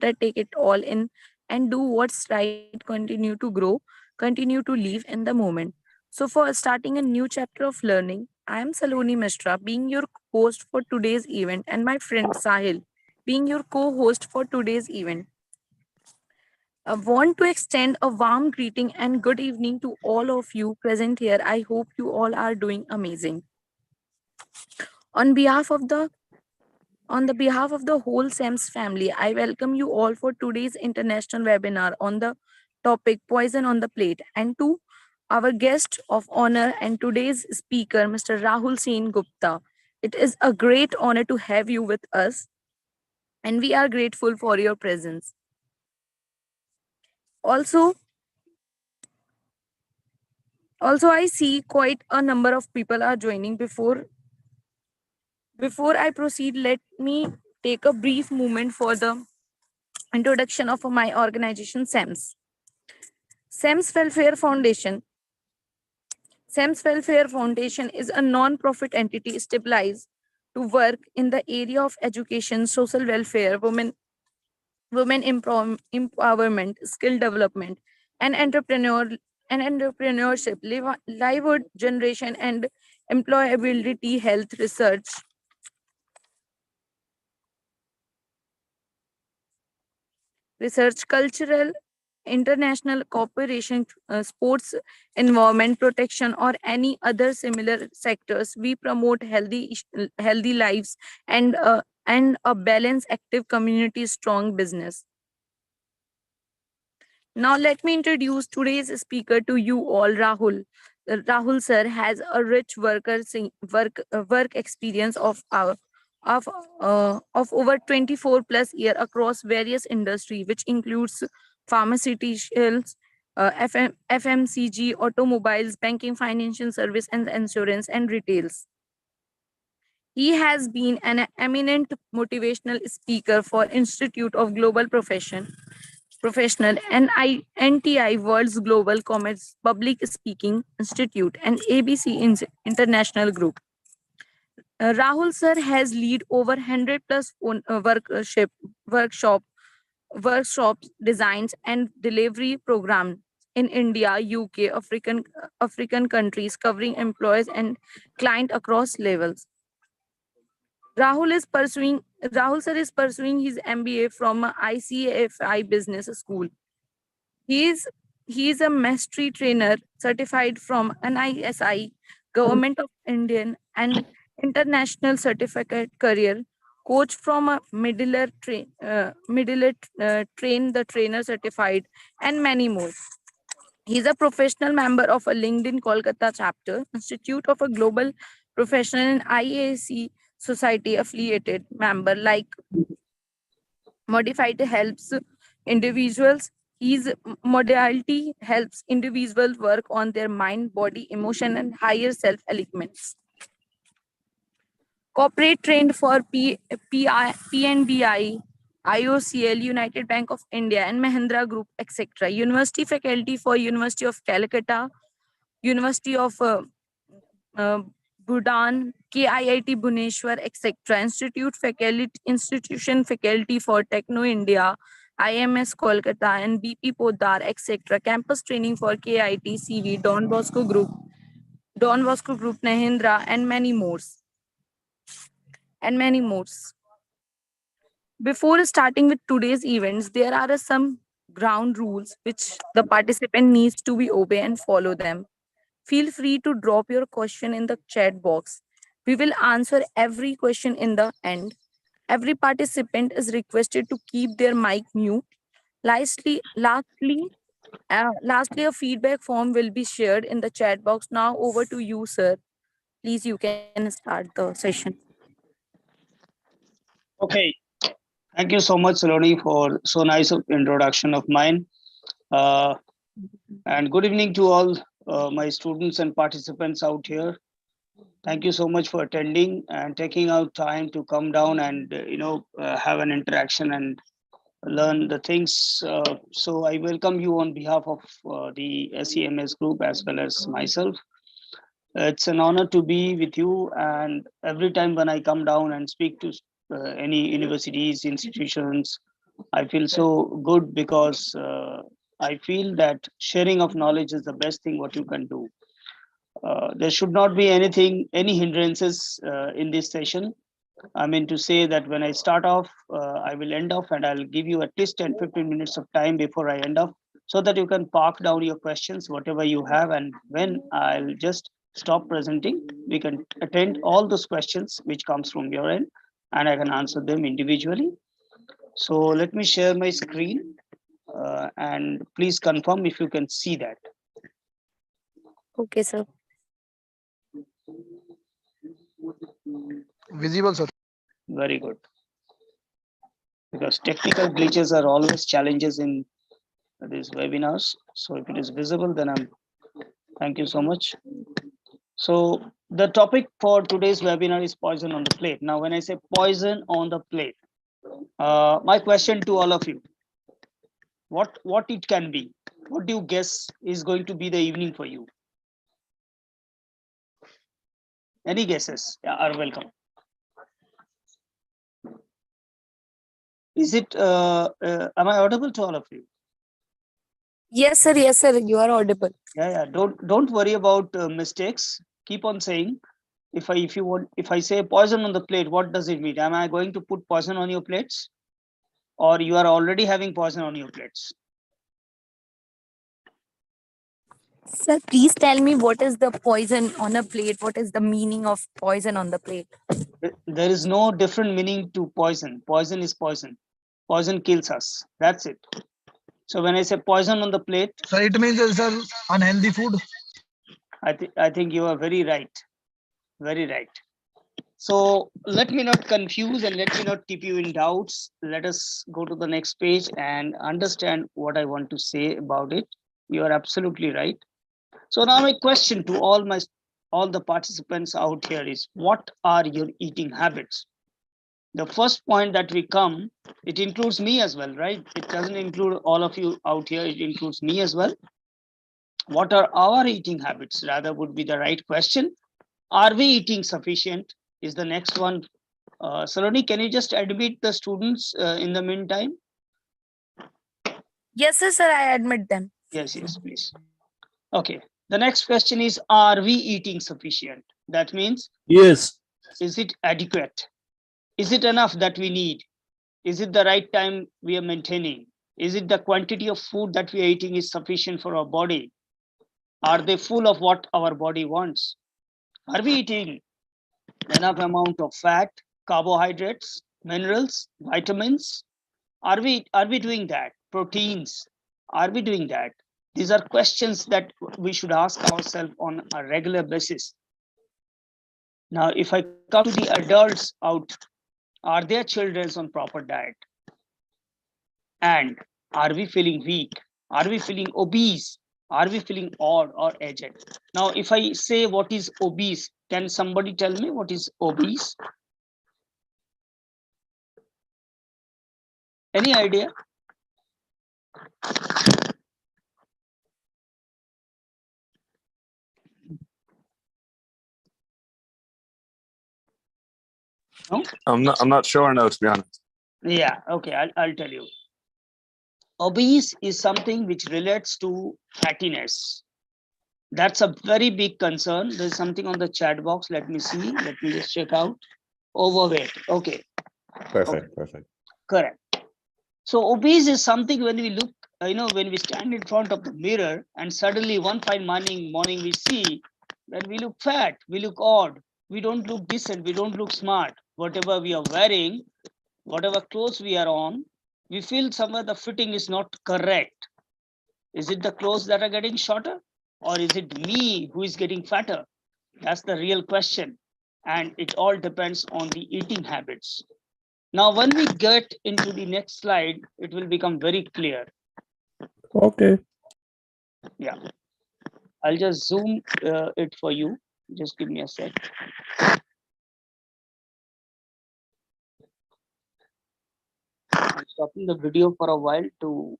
take it all in and do what's right, continue to grow, continue to live in the moment. So, for starting a new chapter of learning, I am Saloni Mishra, being your host for today's event, and my friend Sahil, being your co host for today's event. I want to extend a warm greeting and good evening to all of you present here. I hope you all are doing amazing. On behalf of the whole SEMS family, I welcome you all for today's international webinar on the topic Poison on the Plate, and to our guest of honor and today's speaker, Mr. Rahul Sen Gupta. It is a great honor to have you with us, and we are grateful for your presence. Also, I see quite a number of people are joining. Before I proceed, let me take a brief moment for the introduction of my organization, SEMS. SEMS Welfare Foundation. SEMS Welfare Foundation is a non-profit entity stabilized to work in the area of education, social welfare, empowerment, skill development, and entrepreneurship, livelihood generation, and employability, health research, cultural, international cooperation, sports, environment protection, or any other similar sectors. We promote healthy lives and a balanced, active community, strong business. Now, let me introduce today's speaker to you all, Rahul. Rahul sir has a rich work experience of over 24 plus year across various industry, which includes pharmaceuticals, FMCG, automobiles, banking, financial service, and insurance and retails. He has been an eminent motivational speaker for Institute of Global Professional and NTI World's Global Commerce Public Speaking Institute and ABC International Group. Rahul sir has lead over 100 plus workshops, designs and delivery programs in India, UK, African countries, covering employees and client across levels. Rahul sir is pursuing his MBA from ICAFI Business School. He is a mastery trainer certified from NISI, Government of Indian, and international certificate career coach from a train the trainer certified, and many more. He is a professional member of a LinkedIn Kolkata chapter, Institute of a Global Professional, and IAC Society affiliated member like Modified helps individuals. His modality helps individuals work on their mind, body, emotion, and higher self elements. Corporate trained for PNBI, IOCL, United Bank of India, and Mahindra Group, etc. University faculty for University of Calcutta, University of uh, Bhutan, KIIT Bhubaneswar, etc. Institution faculty for Techno India, IMS Kolkata, and BP Podar, etc. Campus training for KIT, CV, Don Bosco Group, Mahindra, and many more. And many more. Before starting with today's events, there are some ground rules which the participant needs to be obey and follow them. Feel free to drop your question in the chat box. We will answer every question in the end. Every participant is requested to keep their mic mute. Lastly, a feedback form will be shared in the chat box. Now over to you, sir. Please, you can start the session. Okay, thank you so much, Saloni, for so nice of introduction of mine. And good evening to all my students and participants out here. Thank you so much for attending and taking out time to come down and have an interaction and learn the things. So I welcome you on behalf of the SEMS group as well as myself. It's an honor to be with you, and every time when I come down and speak to any universities, institutions, I feel so good because I feel that sharing of knowledge is the best thing what you can do. There should not be any hindrances in this session. I mean to say that when I start off, I will end off and I'll give you at least 10 15 minutes of time before I end off so that you can park down your questions, whatever you have. And when I'll just stop presenting, we can attend all those questions which comes from your end and I can answer them individually. So let me share my screen and please confirm if you can see that. Okay, sir. Visible, sir. Very good. Because technical glitches are always challenges in these webinars. So if it is visible, then thank you so much. So the topic for today's webinar is poison on the plate. Now, when I say poison on the plate, my question to all of you, what it can be? What do you guess is going to be the evening for you? Any guesses are welcome. Is it, am I audible to all of you? Yes, sir. Yes, sir. You are audible. Yeah. Don't worry about mistakes. Keep on saying. If I say poison on the plate, what does it mean? Am I going to put poison on your plates, or you are already having poison on your plates? Sir, please tell me what is the poison on a plate? What is the meaning of poison on the plate? There is no different meaning to poison. Poison is poison. Poison kills us. That's it. So when I say poison on the plate, Sir, it means, sir, unhealthy food. I think you are very right. Very right. So let me not confuse and let me not keep you in doubts. Let us go to the next page and understand what I want to say about it. You are absolutely right. So now my question to all the participants out here is, what are your eating habits? The first point that we come, it includes me as well, right? It doesn't include all of you out here, it includes me as well. What are our eating habits rather would be the right question. Are we eating sufficient is the next one. Saloni, can you just admit the students in the meantime? Yes, sir. I admit them. Yes, please. Okay. The next question is, are we eating sufficient? That means, Yes. is it adequate? Is it enough that we need? Is it the right time we are maintaining? Is it the quantity of food that we are eating is sufficient for our body? Are they full of what our body wants? Are we eating enough amount of fat, carbohydrates, minerals, vitamins? Are we doing that? Proteins? Are we doing that? These are questions that we should ask ourselves on a regular basis. Now, if I come to the adults out, are their children on proper diet? And are we feeling weak? Are we feeling obese? Are we feeling odd or aged? Now, if I say what is obese, can somebody tell me what is obese? Any idea? No? I'm not sure, no, to be honest. Yeah, okay, I'll tell you. Obese is something which relates to fattiness. That's a very big concern. There's something on the chat box. Let me see. Let me just check out. Overweight. Okay. Perfect. Correct. So obese is something when we look, when we stand in front of the mirror and suddenly one fine morning we see that we look fat, we look odd, we don't look decent, we don't look smart. Whatever we are wearing, whatever clothes we are on, we feel somewhere the fitting is not correct. Is it the clothes that are getting shorter, or is it me who is getting fatter? That's the real question. And it all depends on the eating habits. Now, when we get into the next slide, it will become very clear. Okay. Yeah. I'll just zoom it for you. Just give me a sec. I'm stopping the video for a while to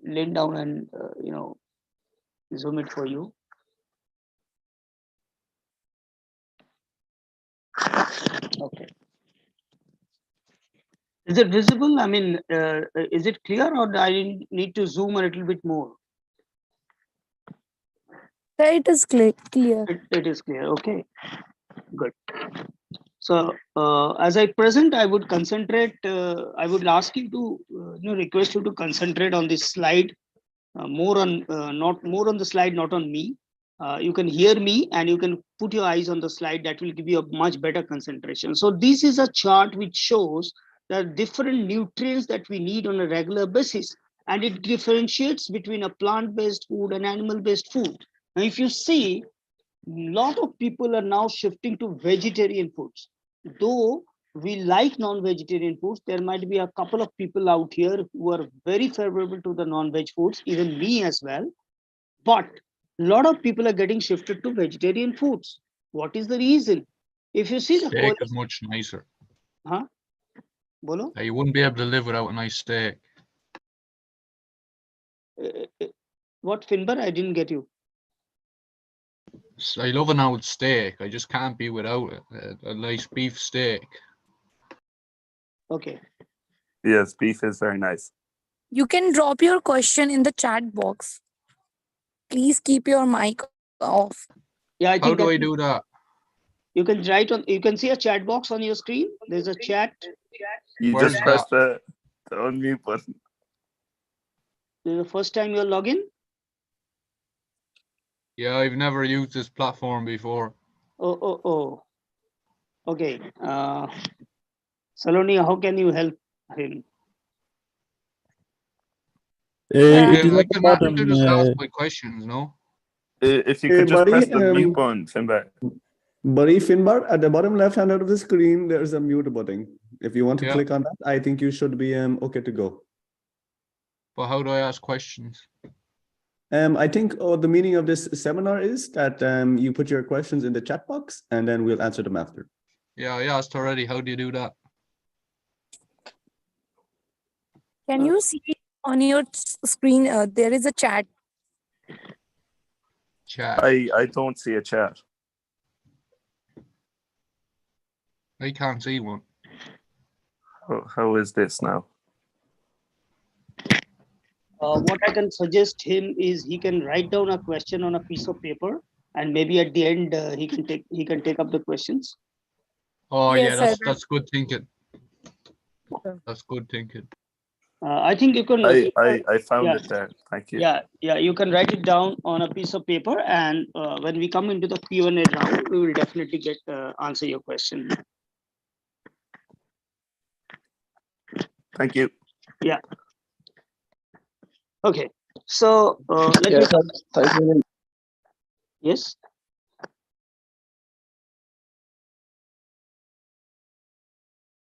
lean down and, zoom it for you. Okay. Is it visible? I mean, is it clear, or do I need to zoom a little bit more? Yeah, it is clear. It is clear. Okay, good. So as I present, I would concentrate. I would ask you to, request you to concentrate on this slide, more on not more on the slide, not on me. You can hear me and you can put your eyes on the slide. That will give you a much better concentration. So this is a chart which shows the different nutrients that we need on a regular basis, and it differentiates between a plant-based food and animal-based food. Now, if you see, lot of people are now shifting to vegetarian foods. Though we like non-vegetarian foods, there might be a couple of people out here who are very favorable to the non-veg foods, even me as well. But a lot of people are getting shifted to vegetarian foods. What is the reason? If you see the Steak is much nicer. huh? Bolo? You wouldn't be able to live without a nice steak. What, Finbar? I didn't get you. I love an old steak. I just can't be without it. A nice beef steak. Okay. Yes, beef is very nice. You can drop your question in the chat box. Please keep your mic off. Yeah, I How think do that I do that? you can write on. You can see a chat box on your screen. There's a chat. You Where's just press that? the unmute button. This is the first time you're logging. Yeah, I've never used this platform before. Oh. Okay. Saloni, how can you help him? It is I at the can bottom. just ask my questions, no? If you could just buddy, press the mute button, Finbar. buddy Finbar, at the bottom left hand of the screen, there's a mute button. If you want to Yeah. click on that, I think you should be okay to go. But how do I ask questions? I think the meaning of this seminar is that you put your questions in the chat box and then we'll answer them after. Yeah, I asked already. How do you do that? Can you see on your screen? There is a chat. Chat. I don't see a chat. I can't see one. How is this now? What I can suggest him is he can write down a question on a piece of paper, and maybe at the end he can take up the questions. Oh Yes, yeah, sir. that's good thinking. Sure. That's good thinking. I think you can. I found yeah. it there. Thank you. Yeah, you can write it down on a piece of paper, and when we come into the Q&A round, we will definitely get answer your question. Thank you. Yeah. Okay. So let me. Yes.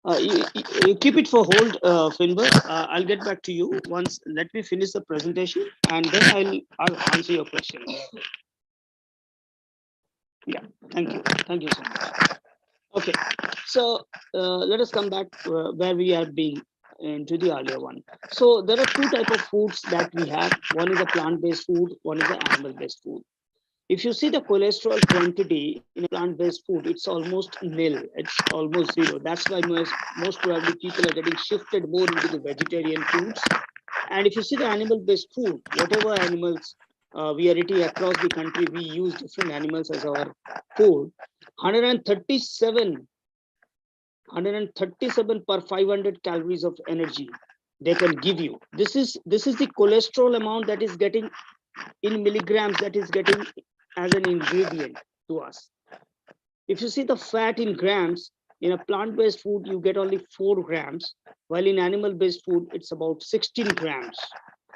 You keep it for hold, Finbar. I'll get back to you once. Let me finish the presentation, and then I'll answer your questions. Yeah, thank you so much. Okay, so let us come back where we are being into the earlier one. So there are two types of foods that we have. One is a plant-based food, one is the animal-based food. If you see the cholesterol quantity in a plant-based food, it's almost nil. It's almost zero. That's why most probably people are getting shifted more into the vegetarian foods. And if you see the animal-based food, whatever animals we are eating across the country, we use different animals as our food. 137 per 500 calories of energy they can give you. This is the cholesterol amount that is getting in milligrams, that is getting as an ingredient to us. If you see the fat in grams, in a plant-based food, you get only 4 grams, while in animal-based food, it's about 16 grams.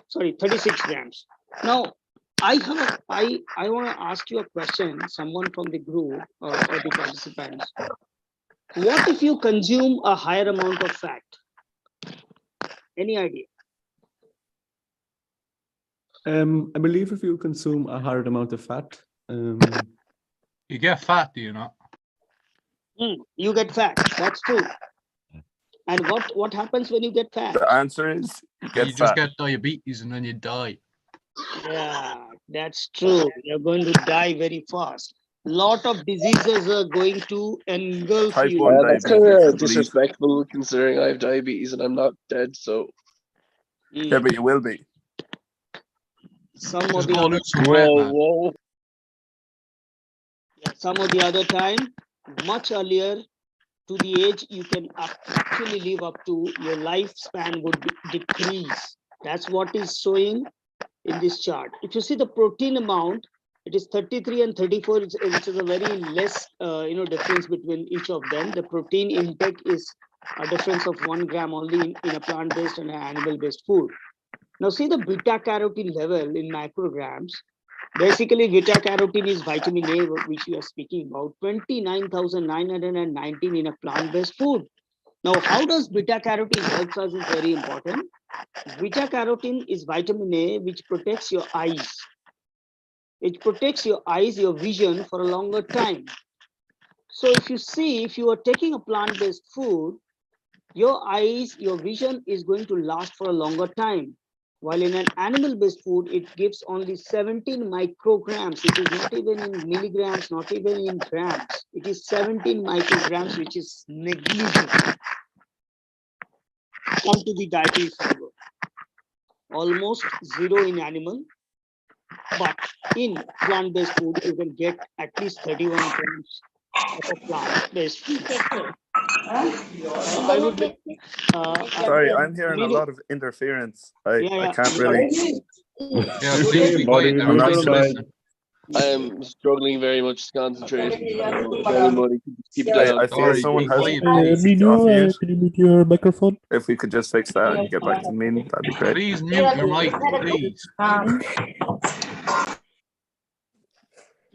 Sorry, 36 grams. Now, I want to ask you a question, someone from the group or the participants. What if you consume a higher amount of fat? Any idea? I believe if you consume a higher amount of fat, You get fat, do you not? You get fat. That's true. And what happens when you get fat? The answer is you get You just fat. get diabetes and then you die. Yeah, that's true. You're going to die very fast. lot of diseases are going to engulf Type you. 1 That's kind diabetes, I of believe. disrespectful considering I have diabetes and I'm not dead. So Yeah, but you will be. Some of Just the go other lose some weight, man. whoa. some of the other time, much earlier to the age you can actually live up to, your lifespan would decrease. That's what is showing in this chart. If you see the protein amount, it is 33 and 34, which is a very less difference between each of them. The protein intake is a difference of 1 gram only in a plant-based and an animal-based food. Now see the beta carotene level in micrograms. Basically, beta carotene is vitamin A, which we are speaking about, 29,919 in a plant-based food. Now, how does beta carotene help us is very important. Beta carotene is vitamin A, which protects your eyes. It protects your eyes, your vision for a longer time. So if you see, if you are taking a plant-based food, your eyes, your vision is going to last for a longer time. While in an animal-based food, it gives only 17 micrograms. It is not even in milligrams, not even in grams. It is 17 micrograms, which is negligible. Come to the dietary fiber. Almost zero in animal, but in plant-based food, you can get at least 31 grams of a plant-based food. I would be, Sorry, I'm hearing a lot of interference. I can't really. Yeah, please be quiet there. I'm We're not trying to sure. listen. I am struggling very much to concentrate. So if anybody could just keep it down. I feel Sorry, someone be has quiet, the please. seat off mute. Can you mute your microphone? If we could just fix that and get back to the meeting, that'd be great. Please mute your mic, please.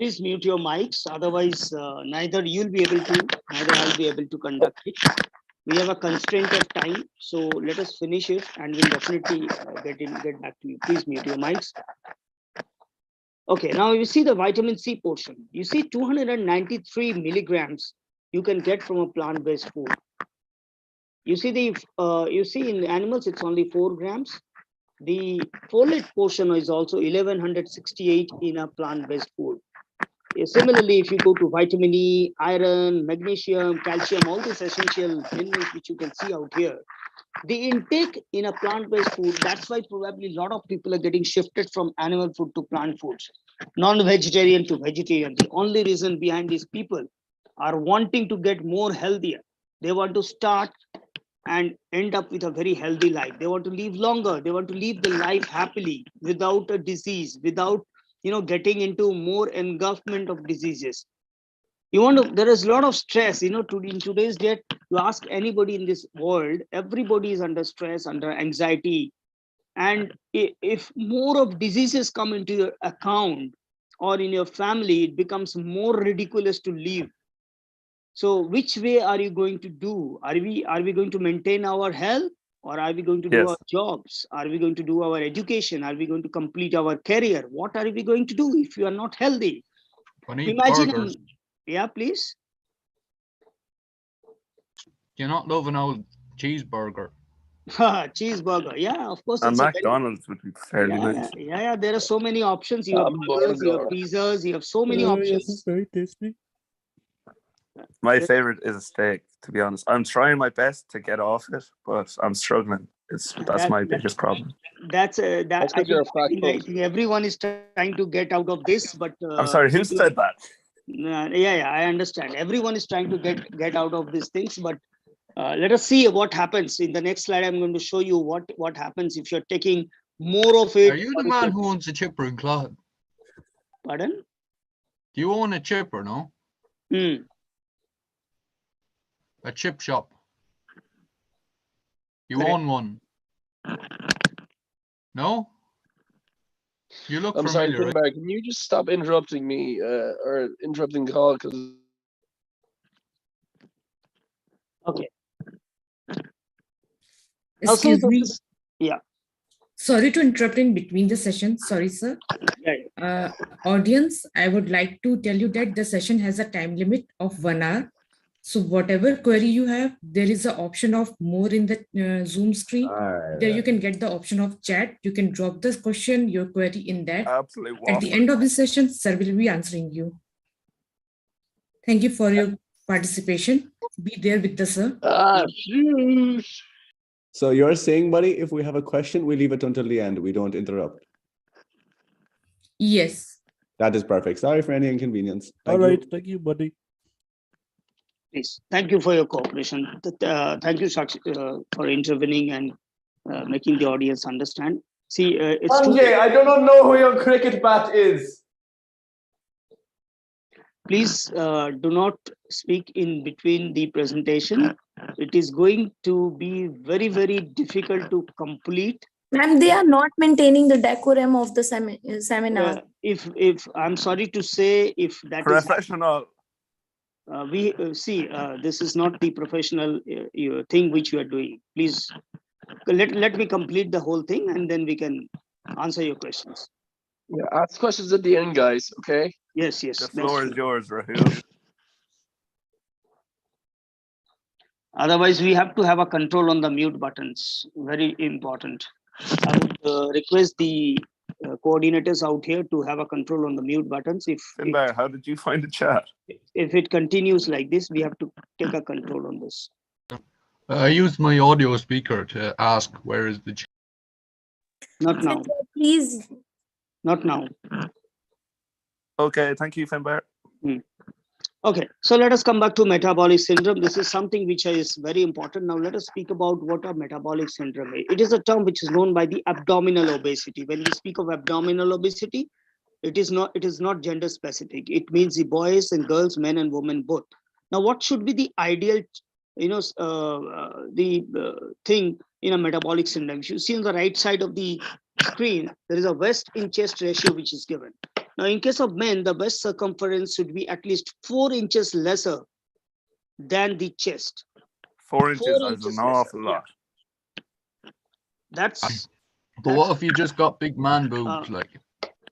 please mute your mics. Otherwise, neither you'll be able to, neither I'll be able to conduct it. We have a constraint of time, so let us finish it, and we'll definitely get back to you. Please mute your mics. Okay, now you see the vitamin C portion. You see 293 milligrams you can get from a plant-based food. You see in animals it's only 4 grams. The folate portion is also 1168 in a plant-based food. Similarly, if you go to vitamin E, iron, magnesium, calcium, all these essential minerals which you can see out here, the intake in a plant-based food, that's why probably a lot of people are getting shifted from animal food to plant foods, non-vegetarian to vegetarian. The only reason behind these people are wanting to get more healthier. They want to start and end up with a very healthy life. They want to live longer. They want to live the life happily without a disease, without getting into more engulfment of diseases. There is a lot of stress, in today's date. You ask anybody in this world, everybody is under stress, under anxiety. And if more of diseases come into your account or in your family, it becomes more ridiculous to live. So which way are you going to do? Are we going to maintain our health, or are we going to do our jobs? Are we going to do our education? Are we going to complete our career? What are we going to do if you are not healthy? I need Imagine, burgers. yeah, please. You're not loving old cheeseburger. Cheeseburger, yeah, of course. And It's McDonald's would be fairly nice. Yeah, there are so many options. You have burgers, you have pizzas, you have so many options. Yes, it's very tasty. My favorite is a steak, to be honest. I'm trying my best to get off it, but I'm struggling. That's my biggest problem. I think everyone is trying to get out of this, but I'm sorry, who said that? Yeah, I understand. Everyone is trying to get out of these things, but let us see what happens. In the next slide, I'm going to show you what happens if you're taking more of it. Are you the man who owns a chipper in Clod? Pardon? Do you own a chipper, no? A chip shop. You own one. No? You look I'm familiar. sorry, Pinbar, can you just stop interrupting me or interrupting the call? Because okay. Excuse me. Yeah. Sorry to interrupt in between the session. Sorry, sir. Audience, I would like to tell you that the session has a time limit of 1 hour. So whatever query you have, there is an option of more in the Zoom screen. There you can get the option of chat. You can drop the question, your query in that. Absolutely. At the end of the session, sir will be answering you. Thank you for your participation. Be there with the sir. So you're saying, buddy, if we have a question, we leave it until the end. We don't interrupt. Yes. That is perfect. Sorry for any inconvenience. All right. Thank you, buddy. Please, thank you for your cooperation. Thank you, Sakshi, for intervening and making the audience understand. See, it's true. Sanjay, I do not know who your cricket bat is. Please do not speak in between the presentation. It is going to be very, very difficult to complete. Ma'am, they are not maintaining the decorum of the seminar. If I'm sorry to say, if that Professional. we see, this is not the professional thing which you are doing. Please let me complete the whole thing, and then we can answer your questions. Yeah, ask questions at the end, guys. Okay. Yes. The floor is yours, Rahool. Otherwise, we have to have a control on the mute buttons. Very important. I would request the coordinators out here to have a control on the mute buttons. Finbar, how did you find the chat? If it continues like this, we have to take a control on this. I used my audio speaker to ask where is the chat. Not now. Please. Not now. Okay, thank you, Finbar. Okay, so let us come back to metabolic syndrome. This is something which is very important. Now let us speak about what a metabolic syndrome is. It is a term which is known by the abdominal obesity. When we speak of abdominal obesity, it is not gender specific. It means the boys and girls, men and women both. Now, what should be the ideal, thing in a metabolic syndrome? If you see on the right side of the screen, there is a waist in chest ratio which is given. Now, in case of men, the waist circumference should be at least 4 inches lesser than the chest. 4 inches is an awful lot. That's. But what if you just got big man boobs, like?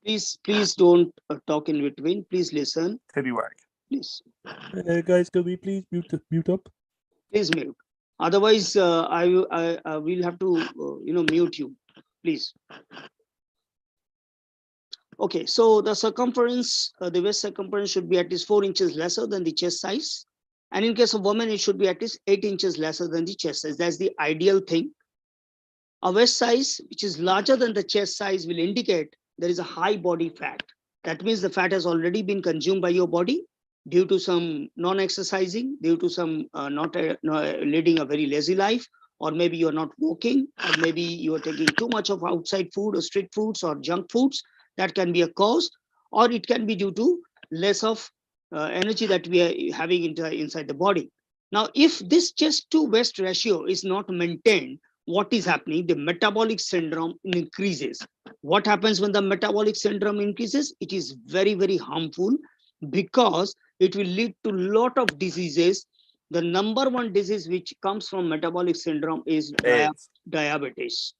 Please don't talk in between. Please listen. Titty whack. Please. Guys, can we please mute up? Please mute. Otherwise, I will have to mute you. Please. Okay, so the circumference, the waist circumference should be at least 4 inches lesser than the chest size. And in case of women, it should be at least 8 inches lesser than the chest size. That's the ideal thing. A waist size, which is larger than the chest size, will indicate there is a high body fat. That means the fat has already been consumed by your body due to some non-exercising, due to some not leading a very lazy life, or maybe you're not walking, or maybe you're taking too much of outside food or street foods or junk foods. That can be a cause, or it can be due to less of energy that we are having inside the body. Now, if this chest to waist ratio is not maintained, what is happening? The metabolic syndrome increases. What happens when the metabolic syndrome increases? It is very, very harmful because it will lead to a lot of diseases. The number one disease which comes from metabolic syndrome is diabetes.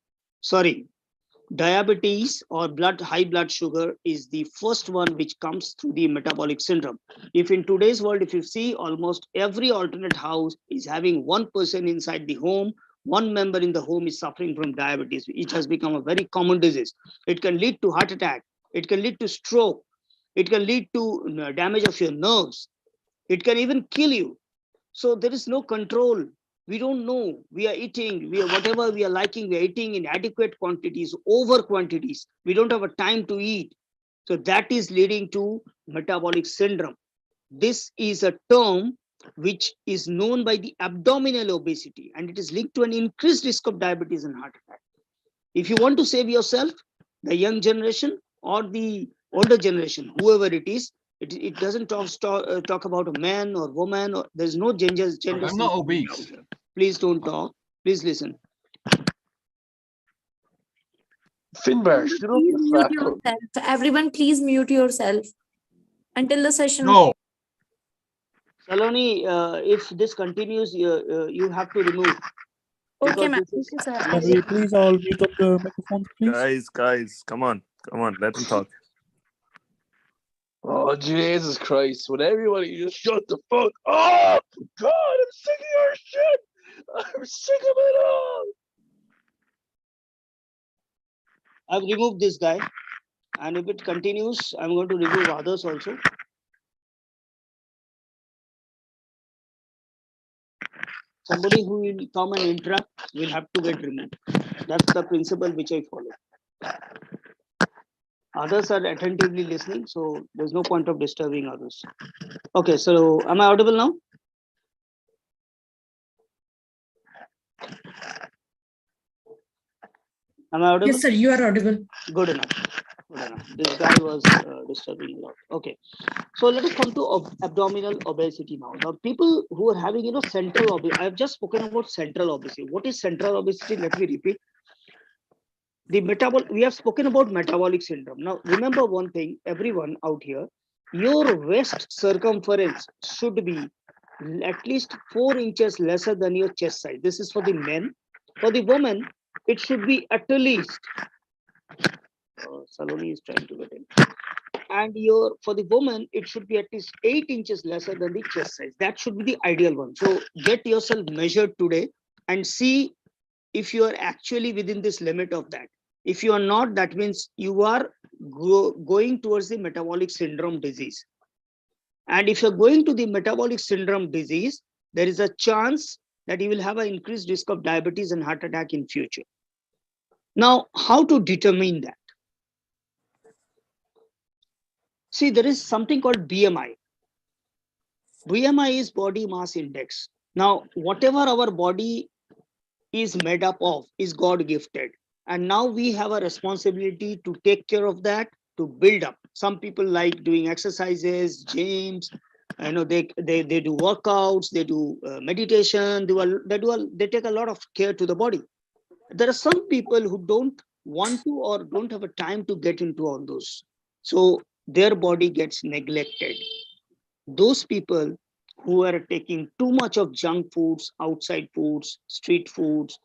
Diabetes or high blood sugar is the first one which comes through the metabolic syndrome. If in today's world, if you see, almost every alternate house is having one person inside the home, one member in the home is suffering from diabetes. It has become a very common disease. It can lead to heart attack. It can lead to stroke. It can lead to damage of your nerves. It can even kill you. So there is no control. We don't know. We are eating, whatever we are liking, we are eating in adequate quantities, over quantities. We don't have a time to eat. So that is leading to metabolic syndrome. This is a term which is known by the abdominal obesity, and it is linked to an increased risk of diabetes and heart attack. If you want to save yourself, the young generation or the older generation, whoever it is, it doesn't talk about a man or woman, or there's no gender. I'm not obese. Please don't talk. Please listen. Finbar, Please mute yourself. Everyone, please mute yourself until the session. No. Saloni, if this continues, you have to remove. Okay, ma'am. Can we please all mute up the microphones, please? Guys, come on, let them talk. Oh, Jesus Christ. Would everybody just shut the fuck up? God, I'm sick of your shit. I'm sick of it all. I've removed this guy. And if it continues, I'm going to remove others also. Somebody who will come and interrupt will have to get removed. That's the principle which I follow. Others are attentively listening, so there's no point of disturbing others. Okay, so am I audible now? Am I audible? Yes, sir, you are audible. Good enough. Good enough. This guy was disturbing a lot. Okay, so let us come to abdominal obesity now. Now, people who are having, central obesity. I have just spoken about central obesity. What is central obesity? Let me repeat. We have spoken about metabolic syndrome. Now, remember one thing, everyone out here, your waist circumference should be at least 4 inches lesser than your chest size. This is for the men. For the woman, it should be at least, Saloni is trying to get in. And for the woman, it should be at least 8 inches lesser than the chest size. That should be the ideal one. So get yourself measured today and see if you are actually within this limit of that. If you are not, that means you are going towards the metabolic syndrome disease. And if you're going to the metabolic syndrome disease, there is a chance that you will have an increased risk of diabetes and heart attack in future. Now, how to determine that? See, there is something called BMI. BMI is body mass index. Now, whatever our body is made up of is God gifted. And now we have a responsibility to take care of that, to build up. Some people like doing exercises, gyms, they do workouts, they do meditation, they take a lot of care to the body. There are some people who don't want to or don't have a time to get into all those. So their body gets neglected. Those people who are taking too much of junk foods, outside foods, street foods,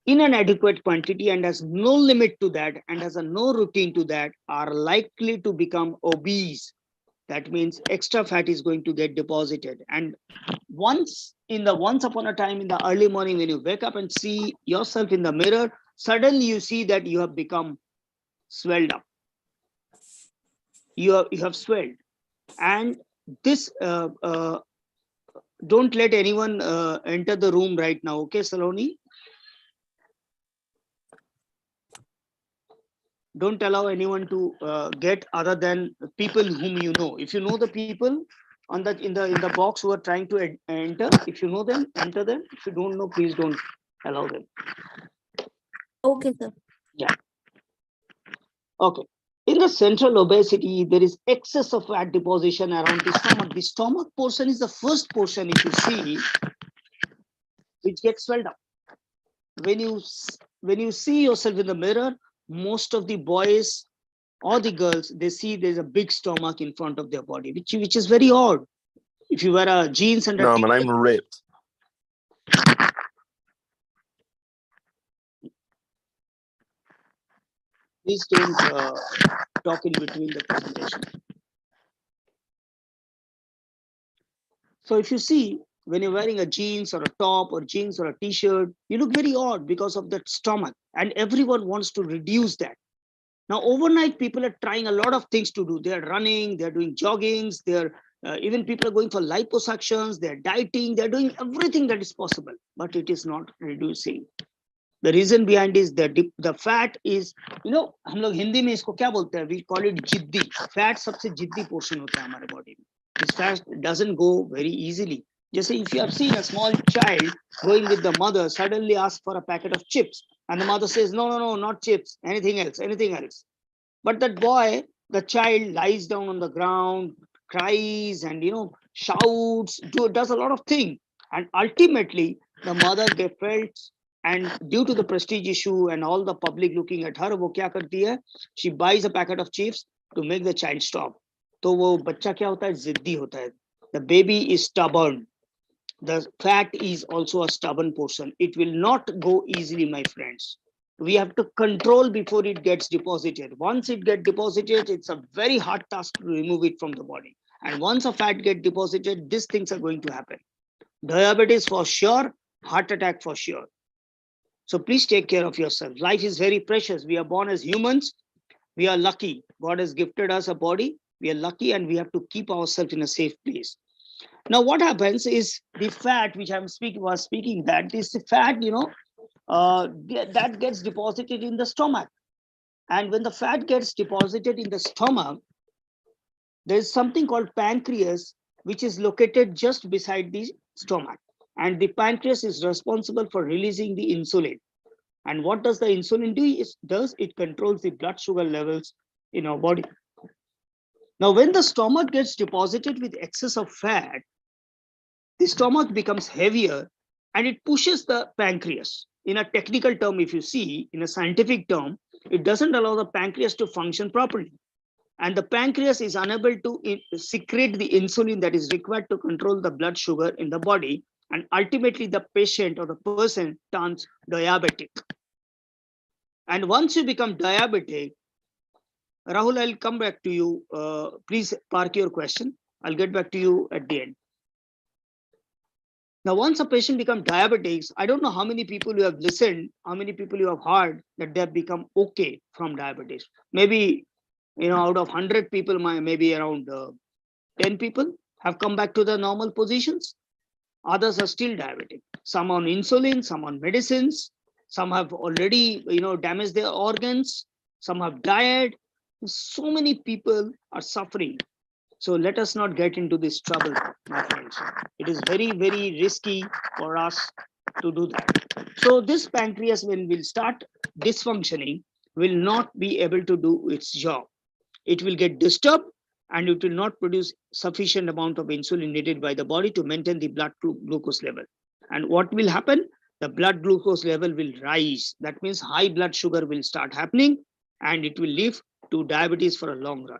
in an adequate quantity and has no limit to that and has a no routine to that are likely to become obese. That means extra fat is going to get deposited. And once upon a time in the early morning, when you wake up and see yourself in the mirror, suddenly you see that you have become swelled up. You have swelled. And this, don't let anyone enter the room right now. Okay, Saloni? Don't allow anyone to get other than people whom you know. If you know the people in the box who are trying to enter, if you know them, enter them. If you don't know, please don't allow them. Okay, sir. Yeah. Okay. In the central obesity, there is excess of fat deposition around the stomach. The stomach portion is the first portion, if you see, which gets swelled up. When you see yourself in the mirror, most of the boys or the girls, they see there's a big stomach in front of their body, which is very odd. If you wear a jeans and no, man, I'm ripped. Please don't talk in between the presentation. So if you see, when you're wearing a jeans or a top or jeans or a t-shirt, you look very odd because of that stomach, and everyone wants to reduce that. Now, overnight, people are trying a lot of things to do. They're running, they're doing joggings, even people are going for liposuctions, they're dieting, they're doing everything that is possible, but it is not reducing. The reason behind is that the fat is, हम लोग हिंदी में इसको क्या बोलते हैं? We call it जिद्दी. Fat सबसे जिद्दी portion होता है हमारे body में. This fat doesn't go very easily. Just if you have seen a small child going with the mother, suddenly ask for a packet of chips, and the mother says, no, not chips, anything else. But that boy, the child lies down on the ground, cries, and shouts, does a lot of things, and ultimately the mother gets felt. And due to the prestige issue and all the public looking at her, वो क्या करती है? She buys a packet of chips to make the child stop. तो वो बच्चा क्या होता है? जिद्दी होता है. The baby is stubborn. The fat is also a stubborn portion. It will not go easily, my friends. We have to control before it gets deposited. Once it gets deposited, it's a very hard task to remove it from the body. And once a fat gets deposited, these things are going to happen. Diabetes for sure, heart attack for sure. So please take care of yourself. Life is very precious. We are born as humans. We are lucky. God has gifted us a body. We are lucky, and we have to keep ourselves in a safe place. Now, what happens is the fat, which was speaking, that this fat, that gets deposited in the stomach. And when the fat gets deposited in the stomach, there is something called pancreas, which is located just beside the stomach. And the pancreas is responsible for releasing the insulin. And what does the insulin do? It controls the blood sugar levels in our body. Now, when the stomach gets deposited with excess of fat, the stomach becomes heavier and it pushes the pancreas. In a technical term, if you see, in a scientific term, it doesn't allow the pancreas to function properly. And the pancreas is unable to secrete the insulin that is required to control the blood sugar in the body. And ultimately, the patient or the person turns diabetic. And once you become diabetic, Rahul, I'll come back to you. Please park your question. I'll get back to you at the end. Now, once a patient becomes diabetics, I don't know how many people you have listened, how many people you have heard that they have become okay from diabetes. Maybe, out of 100 people, maybe around 10 people have come back to the normal positions. Others are still diabetic. Some on insulin, some on medicines. Some have already, damaged their organs. Some have died. So many people are suffering. So let us not get into this trouble, my friends. It is very, very risky for us to do that. So this pancreas, when will start dysfunctioning, will not be able to do its job. It will get disturbed and it will not produce sufficient amount of insulin needed by the body to maintain the blood glucose level. And what will happen? The blood glucose level will rise. That means high blood sugar will start happening and it will lead to diabetes for a long run.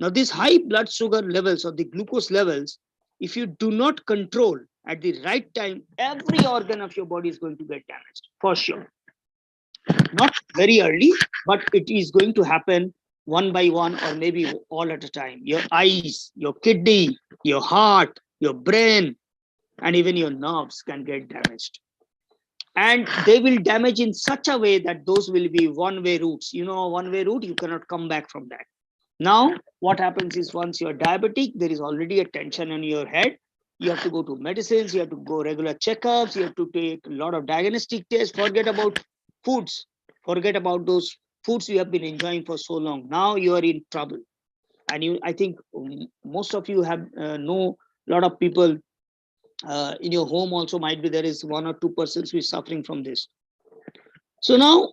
Now, these high blood sugar levels or the glucose levels, if you do not control at the right time, every organ of your body is going to get damaged, for sure. Not very early, but it is going to happen one by one or maybe all at a time. Your eyes, your kidney, your heart, your brain, and even your nerves can get damaged. And they will damage in such a way that those will be one-way routes. A one-way route, you cannot come back from that. Now, what happens is once you're diabetic, there is already a tension in your head. You have to go to medicines, you have to go regular checkups, you have to take a lot of diagnostic tests. Forget about foods. Forget about those foods you have been enjoying for so long. Now you are in trouble. And I think most of you have know a lot of people in your home also might be there is 1 or 2 persons who is suffering from this. So now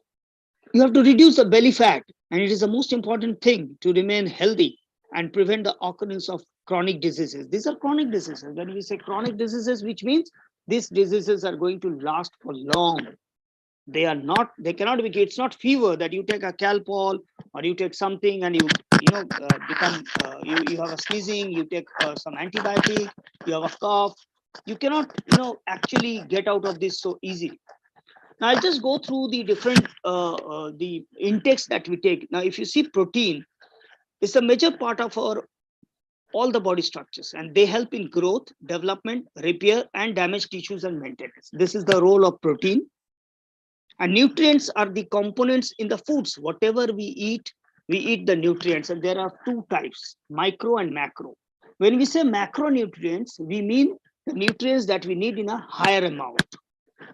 you have to reduce the belly fat, and it is the most important thing to remain healthy and prevent the occurrence of chronic diseases. These are chronic diseases. When we say chronic diseases, which means these diseases are going to last for long. They cannot be, it's not fever that you take a Calpol or you take something and you have a sneezing, you take some antibiotic, you have a cough. You cannot, actually get out of this so easily. Now, I'll just go through the different the intakes that we take. Now, if you see protein, it's a major part of all the body structures, and they help in growth, development, repair, and damaged tissues and maintenance. This is the role of protein. And nutrients are the components in the foods. Whatever we eat the nutrients, and there are 2 types, micro and macro. When we say macronutrients, we mean the nutrients that we need in a higher amount.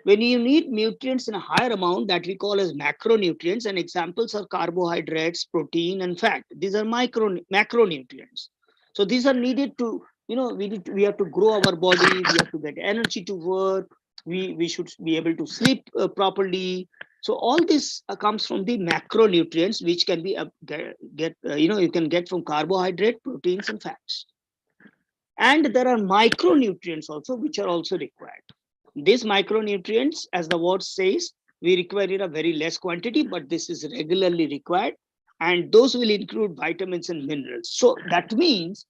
When you need nutrients in a higher amount, that we call as macronutrients, and examples are carbohydrates, protein, and fat. These are macronutrients. So these are needed to, we have to grow our body, we have to get energy to work, we should be able to sleep properly. So all this comes from the macronutrients, which can be you can get from carbohydrate, proteins, and fats. And there are micronutrients also, which are also required. These micronutrients, as the word says, we require in a very less quantity, but this is regularly required. And those will include vitamins and minerals. So that means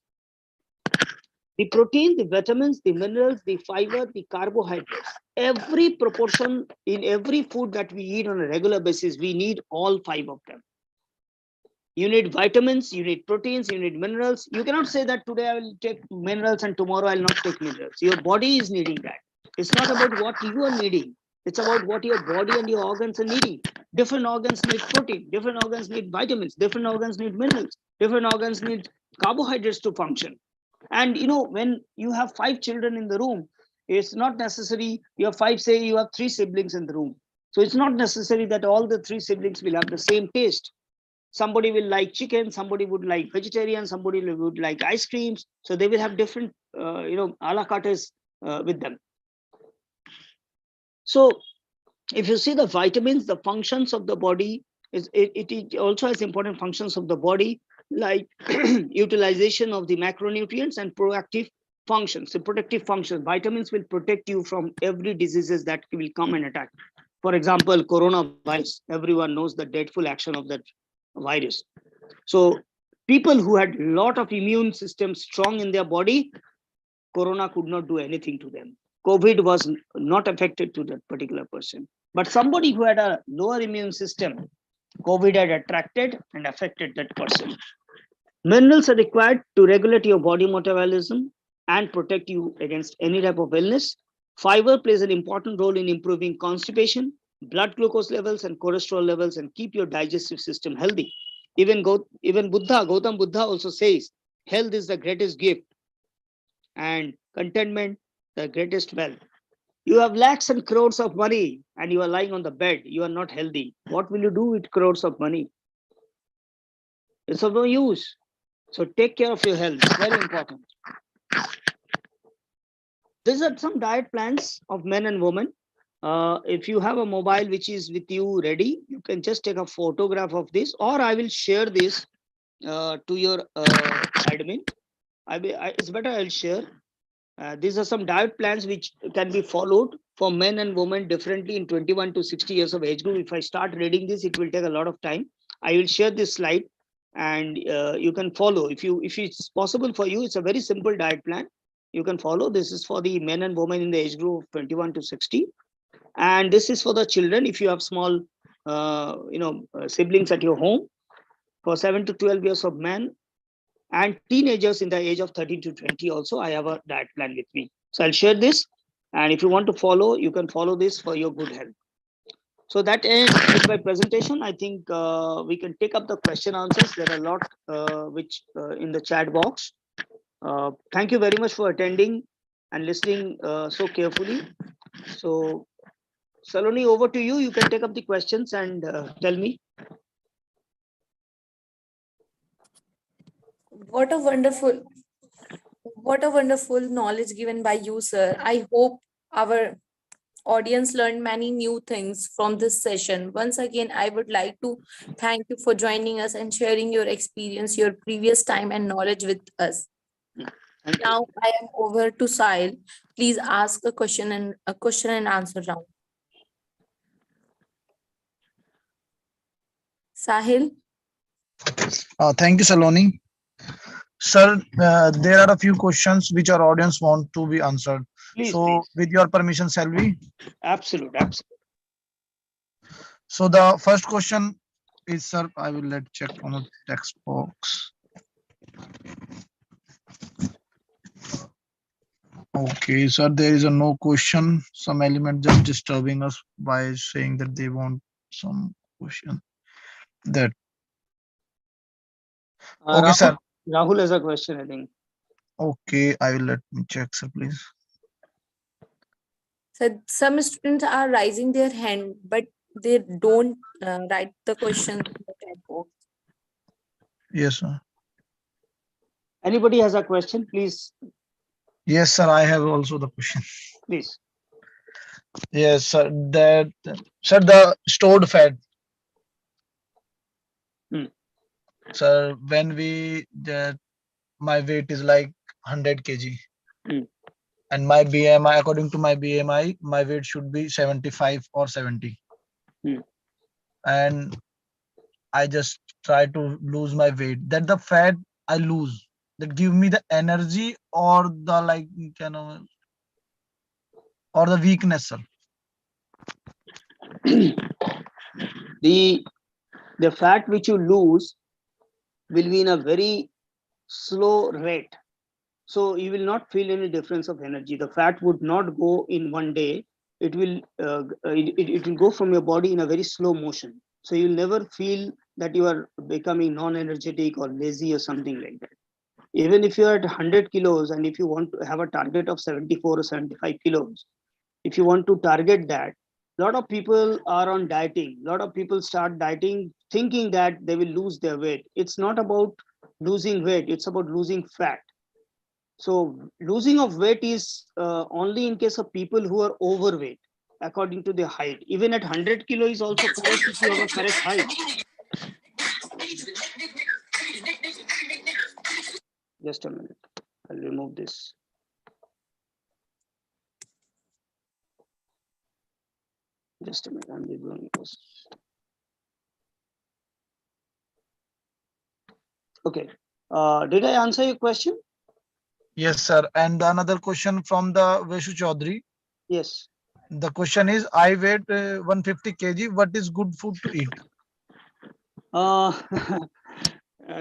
the protein, the vitamins, the minerals, the fiber, the carbohydrates, every proportion in every food that we eat on a regular basis, we need all 5 of them. You need vitamins, you need proteins, you need minerals. You cannot say that today I will take minerals and tomorrow I'll not take minerals. Your body is needing that. It's not about what you are needing. It's about what your body and your organs are needing. Different organs need protein, different organs need vitamins, different organs need minerals, different organs need carbohydrates to function. And when you have 5 children in the room, it's not necessary you have 5, say you have 3 siblings in the room. So it's not necessary that all the 3 siblings will have the same taste. Somebody will like chicken, somebody would like vegetarian, somebody would like ice creams. So they will have different, a la cartes with them. So if you see the vitamins, the functions of the body, it also has important functions of the body, like utilization of the macronutrients and proactive functions. So protective functions, vitamins will protect you from every diseases that will come and attack. For example, coronavirus, everyone knows the dreadful action of that virus. So people who had a lot of immune system strong in their body, corona could not do anything to them. COVID was not affected to that particular person. But somebody who had a lower immune system, COVID had attracted and affected that person. Minerals are required to regulate your body metabolism and protect you against any type of illness. Fiber plays an important role in improving constipation, blood glucose levels, and cholesterol levels, and keep your digestive system healthy. Even Gautam Buddha also says, health is the greatest gift and contentment the greatest wealth. You have lakhs and crores of money and you are lying on the bed. You are not healthy. What will you do with crores of money? It's of no use. So take care of your health. It's very important. These are some diet plans of men and women. If you have a mobile which is with you ready, you can just take a photograph of this, or I will share this to your admin. It's better I'll share. These are some diet plans which can be followed for men and women differently in 21 to 60 years of age group. If I start reading this, it will take a lot of time. I will share this slide and you can follow. If it's possible for you, it's a very simple diet plan. You can follow. This is for the men and women in the age group of 21 to 60. And this is for the children. If you have small, siblings at your home, for 7 to 12 years of men, and teenagers in the age of 13 to 20 also, I have a diet plan with me. So I'll share this. And if you want to follow, you can follow this for your good health. So that ends with my presentation. I think we can take up the question answers. There are a lot which in the chat box. Thank you very much for attending and listening so carefully. So Saloni, over to you. You can take up the questions and tell me. What a wonderful knowledge given by you, sir. I hope our audience learned many new things from this session. Once again, I would like to thank you for joining us and sharing your experience, your previous time and knowledge with us. Now I am over to Sahil. Please ask a question and answer round. Sahil. Thank you, Saloni. Sir, there are a few questions which our audience want to be answered. Please, so, please. with your permission, shall we? Absolutely. So, the first question is, sir, I will check on the text box. Okay, sir, there is a no question. Some element just disturbing us by saying that they want some question. That. Okay, Rahul, sir. Rahul has a question, I think. Okay, I will let me check, sir, please. So some students are raising their hand, but they don't write the question in the chat box. Yes, sir. Anybody has a question, please? Yes, sir, I have also the question. Please. Yes, sir. Sir, the stored fat. Sir, when my weight is like 100 kg. And my BMI, according to my BMI, my weight should be 75 or 70. And I just try to lose my weight. That the fat I lose, that give me the energy or the or the weakness, sir. The fat which you lose will be in a very slow rate. So you will not feel any difference of energy. The fat would not go in one day. It will it will go from your body in a very slow motion. So you'll never feel that you are becoming non-energetic or lazy or something like that. Even if you're at 100 kilos and if you want to have a target of 74 or 75 kilos, if you want to target that, a lot of people are on dieting. A lot of people start dieting thinking that they will lose their weight. It's not about losing weight, it's about losing fat. So losing of weight is only in case of people who are overweight according to their height. Even at 100 kilo is also correct if you have a correct height. Just a minute, I'll remove this. Just a minute, I'm reviewing this. Okay, did I answer your question? Yes, sir. And another question from the Veshu Chaudhary. Yes. The question is, I weigh 150 kg. What is good food to eat?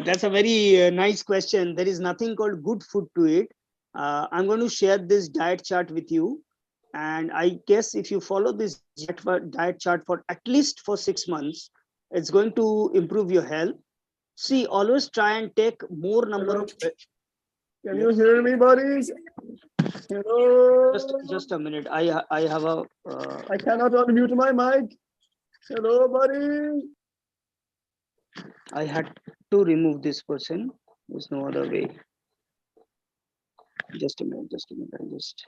That's a very nice question. There is nothing called good food to eat. I'm going to share this diet chart with you. And I guess if you follow this diet chart for at least for 6 months, it's going to improve your health. See, always try and take more number of. Can you hear me, buddies? Hello. Just a minute. I have a. I cannot unmute my mic. Hello, buddy. I had to remove this person. There's no other way. Just a minute. Just a minute. I just.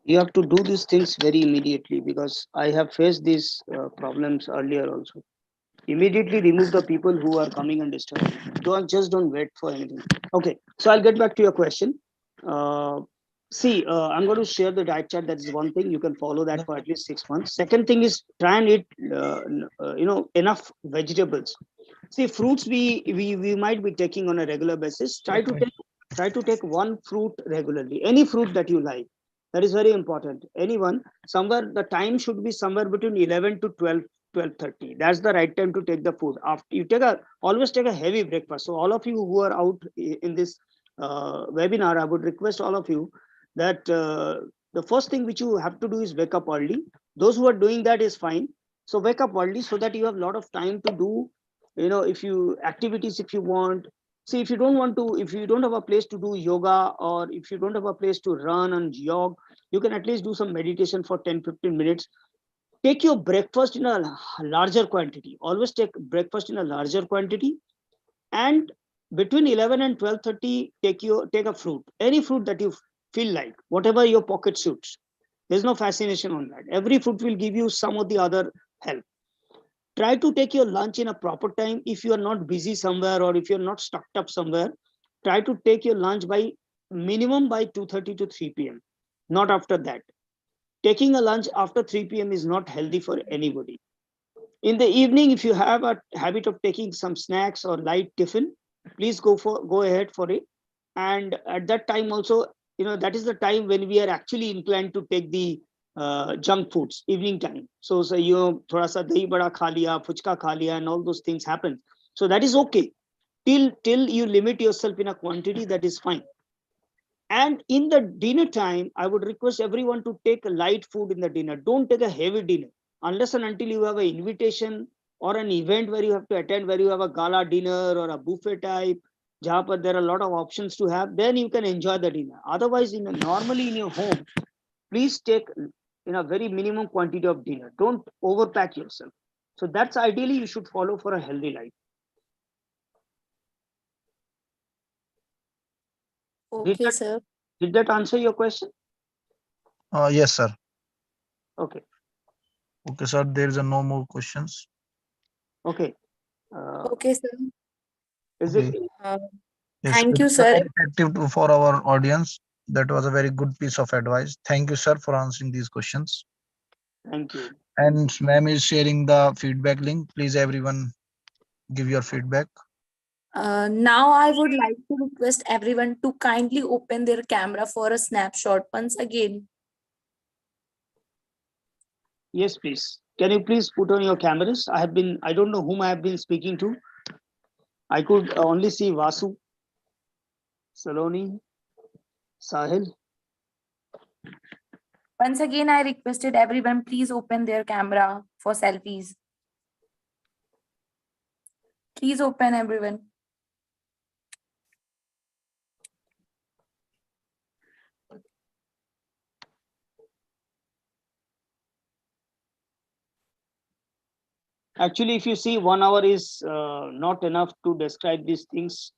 You have to do these things very immediately because I have faced these problems earlier also. Immediately remove the people who are coming and disturbing. Don't wait for anything. Okay, so I'll get back to your question. See, I'm going to share the diet chart. That is one thing. You can follow that for at least 6 months. Second thing is try and eat, enough vegetables. See, fruits we might be taking on a regular basis. Try to take one fruit regularly. Any fruit that you like. That is very important. Anyone, somewhere the time should be somewhere between 11 to 12:30. That's the right time to take the food. After you always take a heavy breakfast. So all of you who are out in this webinar, I would request all of you that the first thing which you have to do is wake up early. Those who are doing that is fine. So wake up early so that you have a lot of time to do, if you activities if you want. See, if you don't have a place to do yoga, or if you don't have a place to run and jog, you can at least do some meditation for 10-15 minutes. Take your breakfast in a larger quantity. Always take breakfast in a larger quantity. And between 11 and 12:30, take a fruit, any fruit that you feel like, whatever your pocket suits. There's no fascination on that. Every fruit will give you some of the other help. Try to take your lunch in a proper time. If you are not busy somewhere, or if you're not stuck up somewhere, try to take your lunch by minimum by 2:30 to 3 p.m. Not after that. Taking a lunch after 3 p.m. is not healthy for anybody. In the evening, if you have a habit of taking some snacks or light tiffin, please go ahead for it. And at that time also, that is the time when we are actually inclined to take the junk foods, evening time. So thoda sa dahi bada kha liya, fuchka kha liya, and all those things happen. So that is okay. Till you limit yourself in a quantity, that is fine. And in the dinner time, I would request everyone to take a light food in the dinner. Don't take a heavy dinner unless and until you have an invitation or an event where you have to attend, where you have a gala dinner or a buffet type. Jahan there are a lot of options to have, then you can enjoy the dinner. Otherwise, normally in your home, please take a very minimum quantity of dinner. Don't overpack yourself. So that's ideally you should follow for a healthy life. Okay, sir. Did that answer your question? Yes, sir. Okay. Okay, sir. There is no more questions. Okay. Okay, sir. Is it? Yes, Thank you, sir. effective for our audience. That was a very good piece of advice. Thank you, sir, for answering these questions. Thank you. And ma'am is sharing the feedback link. Please, everyone, give your feedback. Now I would like to request everyone to kindly open their camera for a snapshot once again. Yes, please. Can you please put on your cameras? I don't know whom I have been speaking to. I could only see Vasu, Saloni, Sahil. Once again, I requested everyone, please open their camera for selfies. Please open, everyone. Actually, if you see, 1 hour is not enough to describe these things.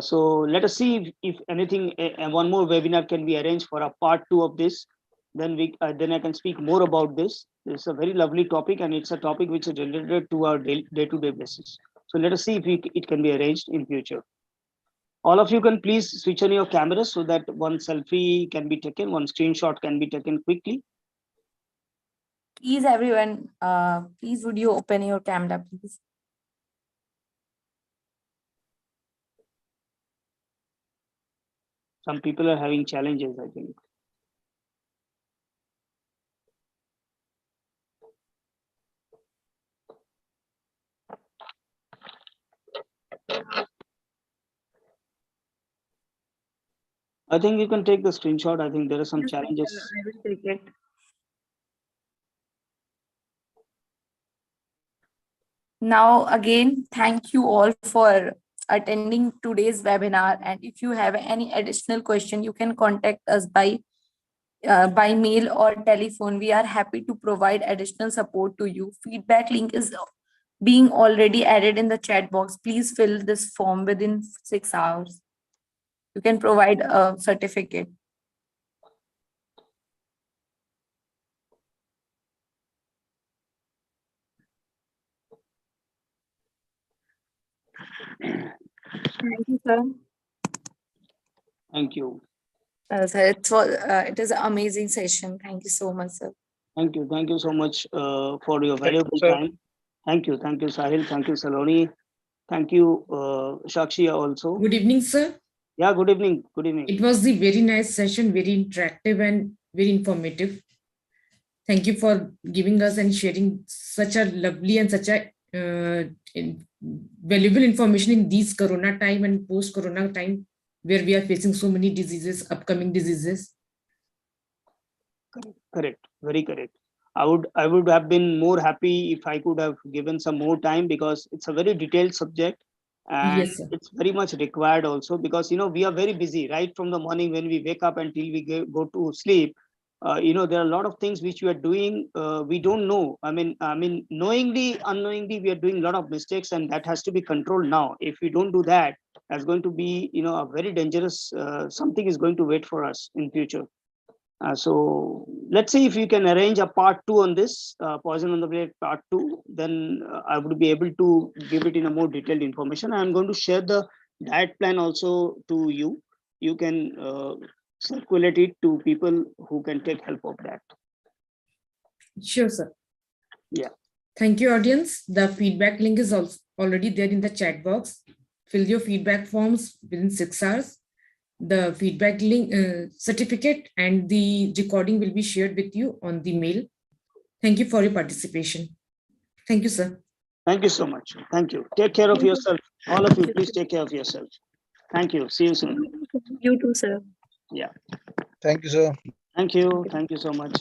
So let us see if anything, one more webinar can be arranged for a part 2 of this. Then then I can speak more about this. It's a very lovely topic, and it's a topic which is related to our day-to-day basis. So let us see if it can be arranged in future. All of you can please switch on your cameras so that one selfie can be taken, one screenshot can be taken quickly. Please, everyone, please would you open your camera, please? Some people are having challenges, I think. I think you can take the screenshot. I think there are some challenges. I will take it. Now, again, thank you all for attending today's webinar. And if you have any additional question, you can contact us by mail or telephone. We are happy to provide additional support to you. Feedback link is being already added in the chat box. Please fill this form within 6 hours. You can provide a certificate. Thank you, sir. Thank you. Sir, it is an amazing session. Thank you so much, sir. Thank you so much for your valuable time. Thank you, Sahil. Thank you, Saloni. Thank you, Shakshi also. Good evening, sir. Yeah, good evening. Good evening. It was the very nice session, very interactive and very informative. Thank you for giving us and sharing such a lovely and such a valuable information in these Corona time and post-Corona time, where we are facing so many diseases, upcoming diseases. Correct. Very correct. I would have been more happy if I could have given some more time, because it's a very detailed subject, and Yes, sir. it's very much required also, because we are very busy right from the morning when we wake up until we go to sleep. There are a lot of things which we are doing, we don't know. I mean knowingly, unknowingly, we are doing a lot of mistakes, and that has to be controlled now. If we don't do that, that's going to be a very dangerous something is going to wait for us in future. So let's see if you can arrange a part 2 on this, poison on the plate part 2. Then I would be able to give it in a more detailed information. I'm going to share the diet plan also to you. You can circulate it to people who can take help of that. Sure, sir. Yeah. Thank you, audience. The feedback link is also already there in the chat box. Fill your feedback forms within 6 hours. The feedback link certificate and the recording will be shared with you on the mail. Thank you for your participation. Thank you, sir. Thank you so much. Thank you. Take care of yourself. All of you, please take care of yourself. Thank you. See you soon. You too, sir. Yeah. Thank you, sir. Thank you. Thank you so much.